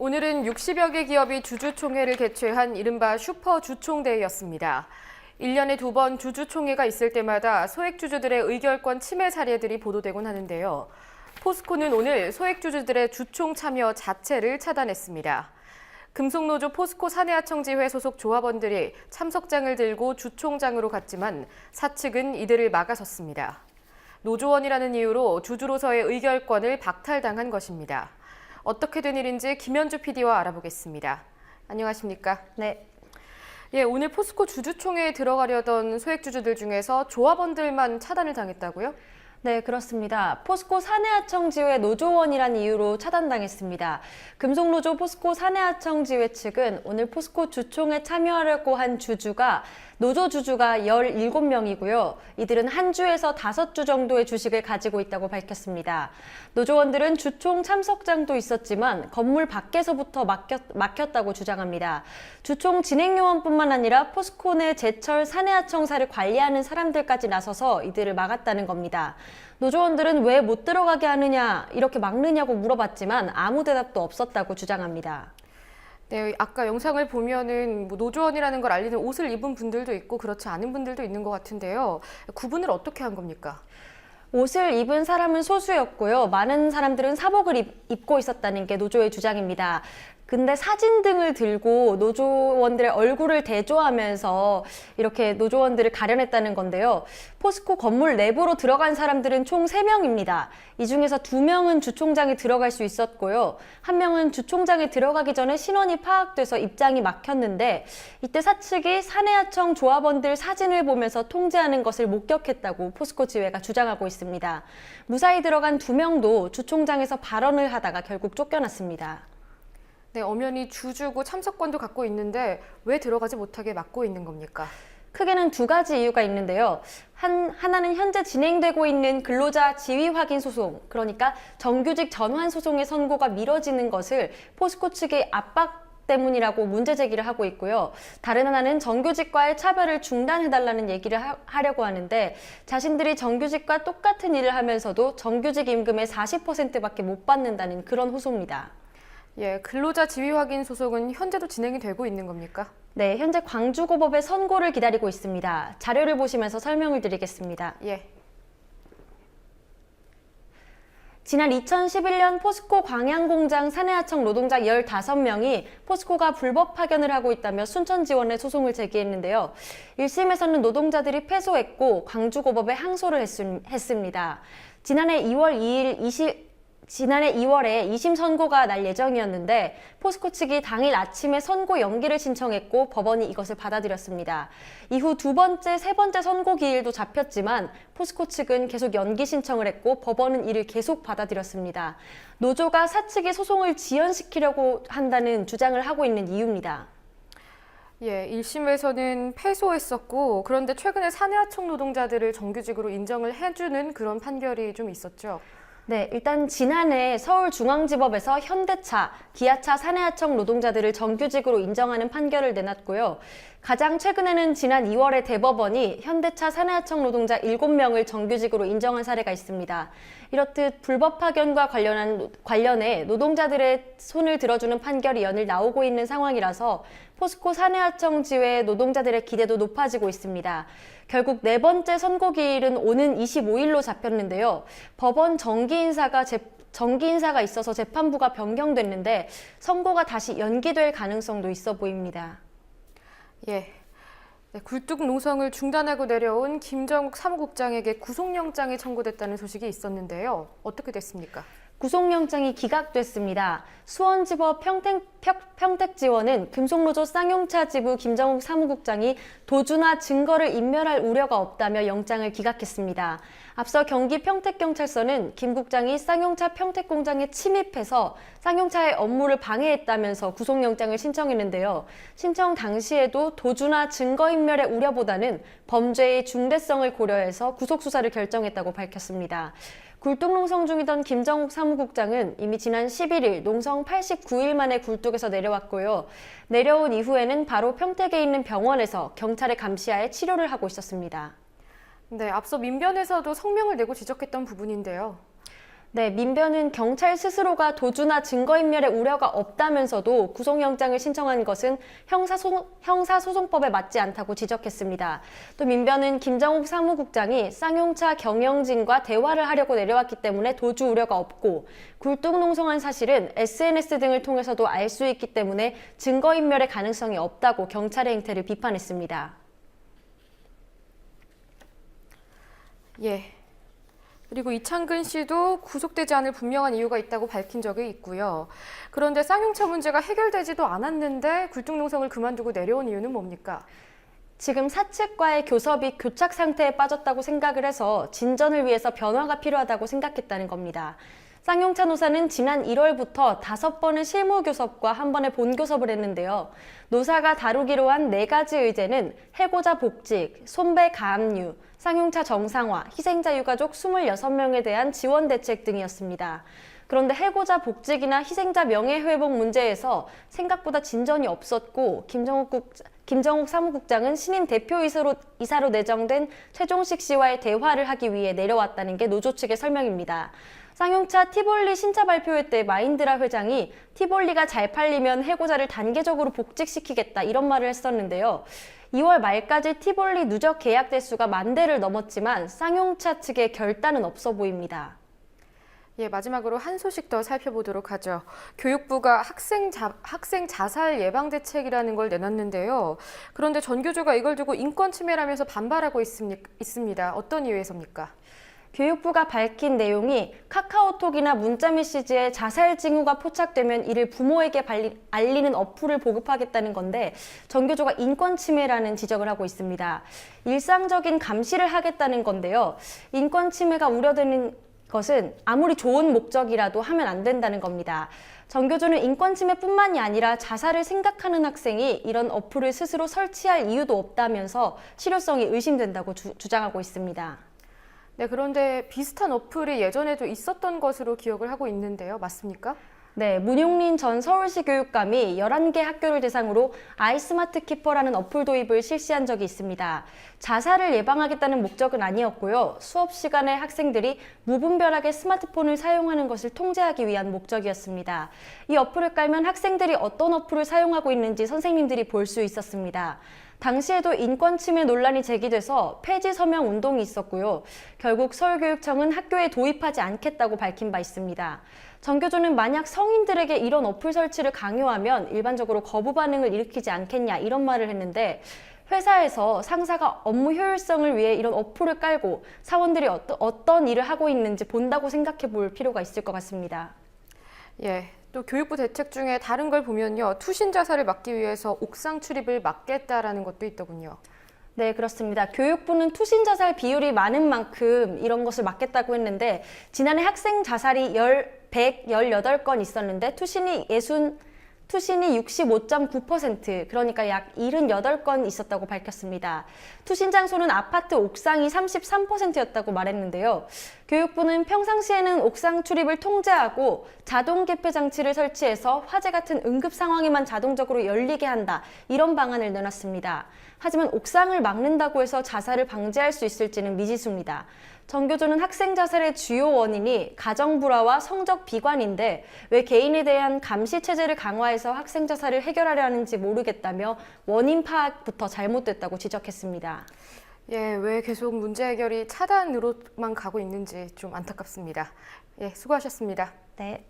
오늘은 60여 개 기업이 주주총회를 개최한 이른바 슈퍼주총대회였습니다. 1년에 2번 주주총회가 있을 때마다 소액주주들의 의결권 침해 사례들이 보도되곤 하는데요. 포스코는 오늘 소액주주들의 주총 참여 자체를 차단했습니다. 금속노조 포스코 사내하청지회 소속 조합원들이 참석장을 들고 주총장으로 갔지만 사측은 이들을 막아섰습니다. 노조원이라는 이유로 주주로서의 의결권을 박탈당한 것입니다. 어떻게 된 일인지 김현주 PD와 알아보겠습니다. 안녕하십니까? 네. 오늘 포스코 주주총회에 들어가려던 소액주주들 중에서 조합원들만 차단을 당했다고요? 네, 그렇습니다. 포스코 사내하청지회 노조원이란 이유로 차단당했습니다. 금속노조 포스코 사내하청지회 측은 오늘 포스코 주총에 참여하려고 한 노조 주주가 17명이고요. 이들은 한 주에서 5주 정도의 주식을 가지고 있다고 밝혔습니다. 노조원들은 주총 참석장도 있었지만 건물 밖에서부터 막혔다고 주장합니다. 주총 진행요원뿐만 아니라 포스코 내 제철 사내하청사를 관리하는 사람들까지 나서서 이들을 막았다는 겁니다. 노조원들은 왜 못 들어가게 하느냐, 이렇게 막느냐고 물어봤지만 아무 대답도 없었다고 주장합니다. 네, 아까 영상을 보면은 노조원이라는 걸 알리는 옷을 입은 분들도 있고 그렇지 않은 분들도 있는 것 같은데요. 구분을 어떻게 한 겁니까? 옷을 입은 사람은 소수였고요. 많은 사람들은 사복을 입고 있었다는 게 노조의 주장입니다. 근데 사진 등을 들고 노조원들의 얼굴을 대조하면서 이렇게 노조원들을 가려냈다는 건데요. 포스코 건물 내부로 들어간 사람들은 총 3명입니다. 이 중에서 2명은 주총장에 들어갈 수 있었고요. 1명은 주총장에 들어가기 전에 신원이 파악돼서 입장이 막혔는데 이때 사측이 사내하청 조합원들 사진을 보면서 통제하는 것을 목격했다고 포스코 지회가 주장하고 있습니다. 무사히 들어간 2명도 주총장에서 발언을 하다가 결국 쫓겨났습니다. 네, 엄연히 주주고 참석권도 갖고 있는데 왜 들어가지 못하게 막고 있는 겁니까? 크게는 2가지 이유가 있는데요. 하나는 현재 진행되고 있는 근로자 지위 확인 소송, 그러니까 정규직 전환 소송의 선고가 미뤄지는 것을 포스코 측의 압박 때문이라고 문제 제기를 하고 있고요. 다른 하나는 정규직과의 차별을 중단해달라는 얘기를 하려고 하는데 자신들이 정규직과 똑같은 일을 하면서도 정규직 임금의 40%밖에 못 받는다는 그런 호소입니다. 근로자 지위 확인 소송은 현재도 진행이 되고 있는 겁니까? 네, 현재 광주고법의 선고를 기다리고 있습니다. 자료를 보시면서 설명을 드리겠습니다. 지난 2011년 포스코 광양공장 사내하청 노동자 15명이 포스코가 불법 파견을 하고 있다며 순천지원에 소송을 제기했는데요. 1심에서는 노동자들이 패소했고 광주고법에 항소를 했습니다. 지난해 2월에 2심 선고가 날 예정이었는데 포스코 측이 당일 아침에 선고 연기를 신청했고 법원이 이것을 받아들였습니다. 이후 2번째, 3번째 선고 기일도 잡혔지만 포스코 측은 계속 연기 신청을 했고 법원은 이를 계속 받아들였습니다. 노조가 사측의 소송을 지연시키려고 한다는 주장을 하고 있는 이유입니다. 1심에서는 패소했었고 그런데 최근에 사내하청 노동자들을 정규직으로 인정을 해주는 그런 판결이 좀 있었죠. 네, 일단 지난해 서울중앙지법에서 현대차, 기아차 사내하청 노동자들을 정규직으로 인정하는 판결을 내놨고요. 가장 최근에는 지난 2월에 대법원이 현대차 사내하청 노동자 7명을 정규직으로 인정한 사례가 있습니다. 이렇듯 불법 파견과 관련해 노동자들의 손을 들어주는 판결이 연일 나오고 있는 상황이라서 포스코 사내하청 지회 노동자들의 기대도 높아지고 있습니다. 결국 4번째 선고 기일은 오는 25일로 잡혔는데요. 법원 정기 인사가 있어서 재판부가 변경됐는데 선고가 다시 연기될 가능성도 있어 보입니다. 굴뚝 농성을 중단하고 내려온 김정욱 사무국장에게 구속영장이 청구됐다는 소식이 있었는데요. 어떻게 됐습니까? 구속영장이 기각됐습니다. 수원지법 평택지원은 금속노조 쌍용차 지부 김정욱 사무국장이 도주나 증거를 인멸할 우려가 없다며 영장을 기각했습니다. 앞서 경기 평택경찰서는 김 국장이 쌍용차 평택공장에 침입해서 쌍용차의 업무를 방해했다면서 구속영장을 신청했는데요. 신청 당시에도 도주나 증거인멸의 우려보다는 범죄의 중대성을 고려해서 구속수사를 결정했다고 밝혔습니다. 굴뚝농성 중이던 김정욱 사무국장은 이미 지난 11일 농성 89일 만에 굴뚝에서 내려왔고요. 내려온 이후에는 바로 평택에 있는 병원에서 경찰의 감시하에 치료를 하고 있었습니다. 앞서 민변에서도 성명을 내고 지적했던 부분인데요. 네, 민변은 경찰 스스로가 도주나 증거인멸의 우려가 없다면서도 구속영장을 신청한 것은 형사소송법에 맞지 않다고 지적했습니다. 또 민변은 김정욱 사무국장이 쌍용차 경영진과 대화를 하려고 내려왔기 때문에 도주 우려가 없고 굴뚝농성한 사실은 SNS 등을 통해서도 알 수 있기 때문에 증거인멸의 가능성이 없다고 경찰의 행태를 비판했습니다. 예. 그리고 이창근 씨도 구속되지 않을 분명한 이유가 있다고 밝힌 적이 있고요. 그런데 쌍용차 문제가 해결되지도 않았는데 굴뚝농성을 그만두고 내려온 이유는 뭡니까? 지금 사측과의 교섭이 교착 상태에 빠졌다고 생각을 해서 진전을 위해서 변화가 필요하다고 생각했다는 겁니다. 쌍용차 노사는 지난 1월부터 5번의 실무 교섭과 1번의 본 교섭을 했는데요. 노사가 다루기로 한 4가지 의제는 해고자 복직, 손배 가압류, 쌍용차 정상화, 희생자 유가족 26명에 대한 지원 대책 등이었습니다. 그런데 해고자 복직이나 희생자 명예회복 문제에서 생각보다 진전이 없었고 김정욱 사무국장은 신임 대표이사로 내정된 최종식 씨와의 대화를 하기 위해 내려왔다는 게 노조 측의 설명입니다. 쌍용차 티볼리 신차 발표회 때 마인드라 회장이 티볼리가 잘 팔리면 해고자를 단계적으로 복직시키겠다 이런 말을 했었는데요. 2월 말까지 티볼리 누적 계약 대수가 10,000대를 넘었지만 쌍용차 측의 결단은 없어 보입니다. 예, 마지막으로 한 소식 더 살펴보도록 하죠. 교육부가 학생 자살 예방 대책이라는 걸 내놨는데요. 그런데 전교조가 이걸 두고 인권 침해라면서 반발하고 있습니다. 어떤 이유에서입니까? 교육부가 밝힌 내용이 카카오톡이나 문자 메시지에 자살 징후가 포착되면 이를 부모에게 알리는 어플을 보급하겠다는 건데 전교조가 인권 침해라는 지적을 하고 있습니다. 일상적인 감시를 하겠다는 건데요. 인권 침해가 우려되는 것은 아무리 좋은 목적이라도 하면 안 된다는 겁니다. 전교조는 인권 침해뿐만이 아니라 자살을 생각하는 학생이 이런 어플을 스스로 설치할 이유도 없다면서 실효성이 의심된다고 주장하고 있습니다. 네, 그런데 비슷한 어플이 예전에도 있었던 것으로 기억을 하고 있는데요. 맞습니까? 네, 문용린 전 서울시 교육감이 11개 학교를 대상으로 아이스마트 키퍼라는 어플 도입을 실시한 적이 있습니다. 자살을 예방하겠다는 목적은 아니었고요. 수업 시간에 학생들이 무분별하게 스마트폰을 사용하는 것을 통제하기 위한 목적이었습니다. 이 어플을 깔면 학생들이 어떤 어플을 사용하고 있는지 선생님들이 볼 수 있었습니다. 당시에도 인권 침해 논란이 제기돼서 폐지 서명 운동이 있었고요. 결국 서울교육청은 학교에 도입하지 않겠다고 밝힌 바 있습니다. 전교조는 만약 성인들에게 이런 어플 설치를 강요하면 일반적으로 거부 반응을 일으키지 않겠냐 이런 말을 했는데 회사에서 상사가 업무 효율성을 위해 이런 어플을 깔고 사원들이 어떤 일을 하고 있는지 본다고 생각해 볼 필요가 있을 것 같습니다. 예. 또 교육부 대책 중에 다른 걸 보면요. 투신 자살을 막기 위해서 옥상 출입을 막겠다라는 것도 있더군요. 네, 그렇습니다. 교육부는 투신 자살 비율이 많은 만큼 이런 것을 막겠다고 했는데 지난해 학생 자살이 118건 있었는데 투신이 65.9%, 그러니까 약 78건 있었다고 밝혔습니다. 투신 장소는 아파트 옥상이 33%였다고 말했는데요. 교육부는 평상시에는 옥상 출입을 통제하고 자동 개폐 장치를 설치해서 화재 같은 응급 상황에만 자동적으로 열리게 한다, 이런 방안을 내놨습니다. 하지만 옥상을 막는다고 해서 자살을 방지할 수 있을지는 미지수입니다. 전교조는 학생 자살의 주요 원인이 가정 불화와 성적 비관인데 왜 개인에 대한 감시 체제를 강화해서 학생 자살을 해결하려 하는지 모르겠다며 원인 파악부터 잘못됐다고 지적했습니다. 예, 왜 계속 문제 해결이 차단으로만 가고 있는지 좀 안타깝습니다. 예, 수고하셨습니다. 네.